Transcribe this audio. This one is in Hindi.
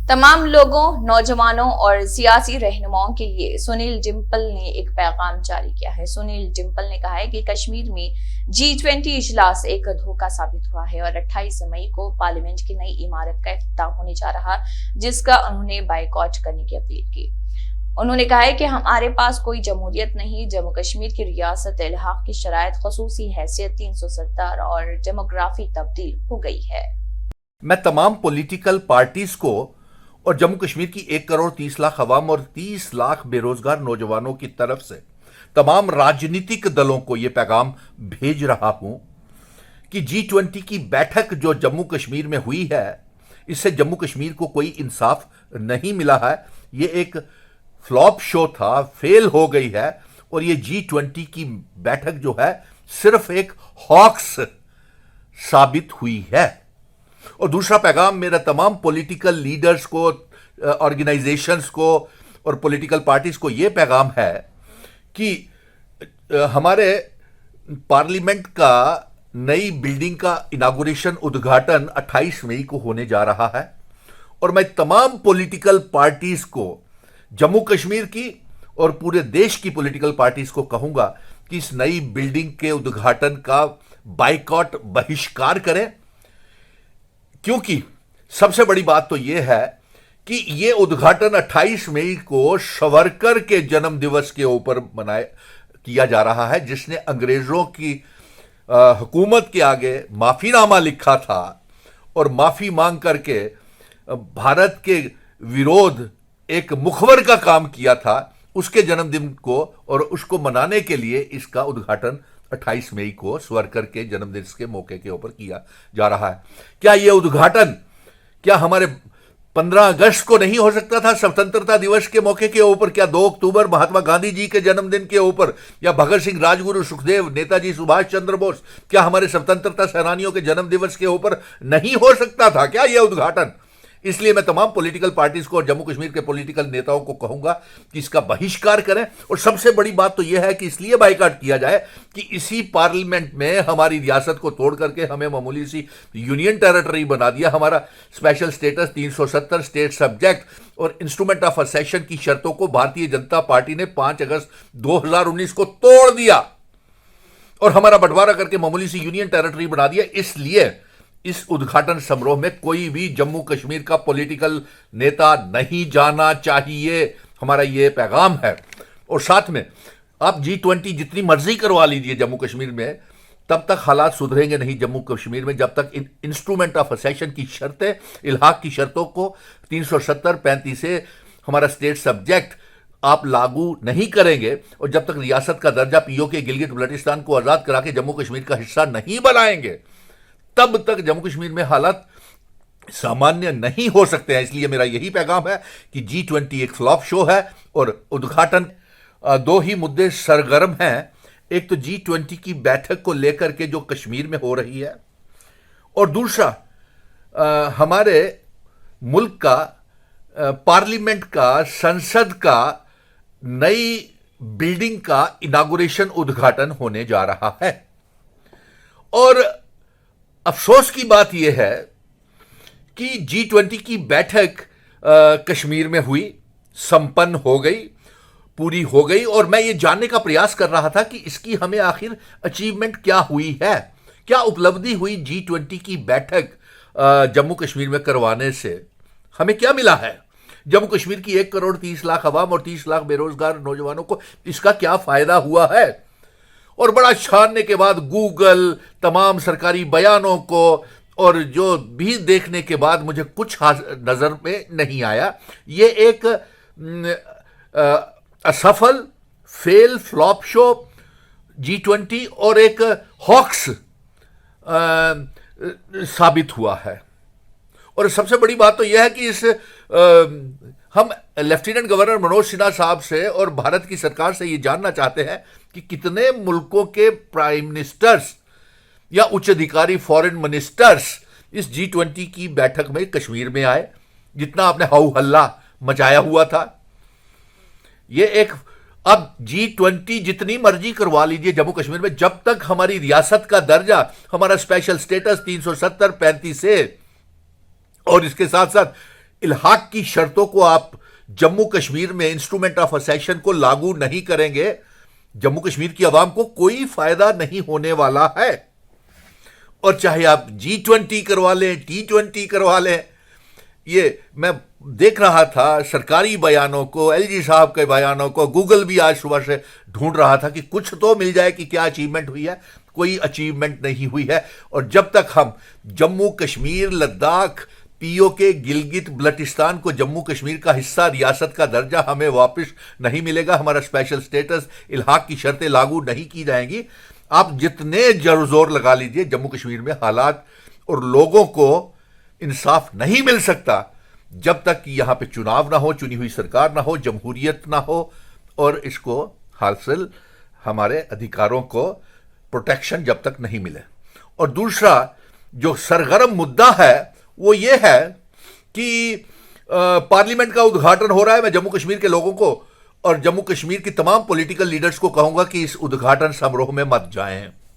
तमाम लोगों, नौजवानों और सियासी रहनुमाओं के लिए सुनील डिम्पल ने एक पैगाम जारी किया है। सुनील डिम्पल ने कहा है कि कश्मीर में G20 इजलास एक धोखा साबित हुआ है और 28 मई को पार्लियामेंट की नई इमारत का इफ्तिताह होने जा रहा, जिसका उन्होंने बाइकआउट करने की अपील की। उन्होंने कहा है कि हमारे पास कोई जमहूरियत नहीं, जम्मू कश्मीर की रियासत इल्हाक की शराइत, खसूसी हैसियत 370 और डेमोग्राफी तब्दील हो गई है। मैं तमाम पॉलिटिकल पार्टीज को और जम्मू कश्मीर की 1 करोड़ 30 लाख अवाम और 30 लाख बेरोजगार नौजवानों की तरफ से तमाम राजनीतिक दलों को यह पैगाम भेज रहा हूं कि G20 की बैठक जो जम्मू कश्मीर में हुई है, इससे जम्मू कश्मीर को कोई इंसाफ नहीं मिला है। यह एक फ्लॉप शो था, फेल हो गई है और यह G20 की बैठक जो है सिर्फ एक हॉक्स साबित हुई है। और दूसरा पैगाम मेरा तमाम पॉलिटिकल लीडर्स को, ऑर्गेनाइजेशंस को और पॉलिटिकल पार्टीज को यह पैगाम है कि हमारे पार्लियामेंट का नई बिल्डिंग का इनागुरेशन, उद्घाटन 28 मई को होने जा रहा है और मैं तमाम पॉलिटिकल पार्टीज को, जम्मू कश्मीर की और पूरे देश की पॉलिटिकल पार्टीज को कहूंगा कि इस नई बिल्डिंग के उद्घाटन का बाइकआउट, बहिष्कार करें। क्योंकि सबसे बड़ी बात तो यह है कि यह उद्घाटन 28 मई को सावरकर के जन्म दिवस के ऊपर किया जा रहा है, जिसने अंग्रेजों की हुकूमत के आगे माफीनामा लिखा था और माफी मांग करके भारत के विरोध एक मुखबर का काम किया था उसके जन्मदिन को, और उसको मनाने के लिए इसका उद्घाटन 28 मई को सावरकर के जन्मदिन के मौके के ऊपर किया जा रहा है। क्या यह उद्घाटन हमारे 15 अगस्त को नहीं हो सकता था, स्वतंत्रता दिवस के मौके के ऊपर? क्या 2 अक्टूबर महात्मा गांधी जी के जन्मदिन के ऊपर, या भगत सिंह, राजगुरु, सुखदेव, नेताजी सुभाष चंद्र बोस, क्या हमारे स्वतंत्रता सेनानियों के जन्म दिवस के ऊपर नहीं हो सकता था क्या यह उद्घाटन? इसलिए मैं तमाम पॉलिटिकल पार्टीज को और जम्मू कश्मीर के पॉलिटिकल नेताओं को कहूंगा कि इसका बहिष्कार करें। और सबसे बड़ी बात तो यह है कि इसलिए बाइकआउट किया जाए कि इसी पार्लियामेंट में हमारी रियासत को तोड़ करके हमें मामूली सी यूनियन टेरिटरी बना दिया। हमारा स्पेशल स्टेटस, 370 स्टेट सब्जेक्ट और इंस्ट्रूमेंट ऑफ असेशन की शर्तों को भारतीय जनता पार्टी ने 5 अगस्त 2019 को तोड़ दिया और हमारा बंटवारा करके मामूली सी यूनियन टेरिटरी बना दिया। इसलिए इस उद्घाटन समारोह में कोई भी जम्मू कश्मीर का पॉलिटिकल नेता नहीं जाना चाहिए, हमारा यह पैगाम है। और साथ में आप G20 जितनी मर्जी करवा लीजिए जम्मू कश्मीर में, तब तक हालात सुधरेंगे नहीं जम्मू कश्मीर में जब तक इंस्ट्रूमेंट ऑफ असेशन की शर्तें, इल्हाक की शर्तों को 370, 35 से हमारा स्टेट सब्जेक्ट आप लागू नहीं करेंगे और जब तक रियासत का दर्जा POK गिलगित बल्टिस्तान को आजाद करा के जम्मू कश्मीर का हिस्सा नहीं बनाएंगे, तब तक जम्मू कश्मीर में हालात सामान्य नहीं हो सकते हैं। इसलिए मेरा यही पैगाम है कि G20 एक फ्लॉप शो है और उद्घाटन, 2 ही मुद्दे सरगर्म हैं। एक तो G20 की बैठक को लेकर के जो कश्मीर में हो रही है, और दूसरा हमारे मुल्क का पार्लियामेंट का, संसद का नई बिल्डिंग का इनागुरेशन, उद्घाटन होने जा रहा है। और अफसोस की बात यह है कि G20 की बैठक कश्मीर में हुई, संपन्न हो गई, पूरी हो गई, और मैं ये जानने का प्रयास कर रहा था कि इसकी हमें आखिर अचीवमेंट क्या हुई है, क्या उपलब्धि हुई G20 की बैठक जम्मू कश्मीर में करवाने से, हमें क्या मिला है? जम्मू कश्मीर की 1 करोड़ 30 लाख अवाम और 30 लाख बेरोजगार नौजवानों को इसका क्या फायदा हुआ है? और बड़ा छानने के बाद गूगल, तमाम सरकारी बयानों को और जो भी देखने के बाद मुझे कुछ नजर में नहीं आया। ये एक असफल, फेल, फ्लॉप शो G20 और एक हॉक्स साबित हुआ है। और सबसे बड़ी बात तो यह है कि हम लेफ्टिनेंट गवर्नर मनोज सिन्हा साहब से और भारत की सरकार से ये जानना चाहते हैं कि कितने मुल्कों के प्राइम मिनिस्टर्स या उच्च अधिकारी, फॉरेन मिनिस्टर्स इस G20 की बैठक में कश्मीर में आए, जितना आपने हाउ हल्ला मचाया हुआ था। ये एक, अब G20 जितनी मर्जी करवा लीजिए जम्मू कश्मीर में, जब तक हमारी रियासत का दर्जा, हमारा स्पेशल स्टेटस 370, 35 से और इसके साथ साथ इल्हाक की शर्तों को आप जम्मू कश्मीर में इंस्ट्रूमेंट ऑफ असेशन को लागू नहीं करेंगे, जम्मू कश्मीर की आवाम को कोई फायदा नहीं होने वाला है। और चाहे आप G20 करवा लें, T20 करवा लें, ये मैं देख रहा था सरकारी बयानों को, एलजी साहब के बयानों को, गूगल भी आज सुबह से ढूंढ रहा था कि कुछ तो मिल जाए कि क्या अचीवमेंट हुई है। कोई अचीवमेंट नहीं हुई है। और जब तक हम जम्मू कश्मीर, लद्दाख, पीओके, गिलगित बल्टिस्तान को जम्मू कश्मीर का हिस्सा, रियासत का दर्जा हमें वापस नहीं मिलेगा, हमारा स्पेशल स्टेटस, इल्हाक की शर्तें लागू नहीं की जाएंगी, आप जितने जोर लगा लीजिए, जम्मू कश्मीर में हालात और लोगों को इंसाफ नहीं मिल सकता जब तक यहां पे चुनाव ना हो, चुनी हुई सरकार ना हो, जमहूरियत ना हो और इसको हासिल हमारे अधिकारों को प्रोटेक्शन जब तक नहीं मिले। और दूसरा जो सरगर्म मुद्दा है वो ये है कि पार्लियामेंट का उद्घाटन हो रहा है। मैं जम्मू कश्मीर के लोगों को और जम्मू कश्मीर की तमाम पॉलिटिकल लीडर्स को कहूंगा कि इस उद्घाटन समारोह में मत जाएं।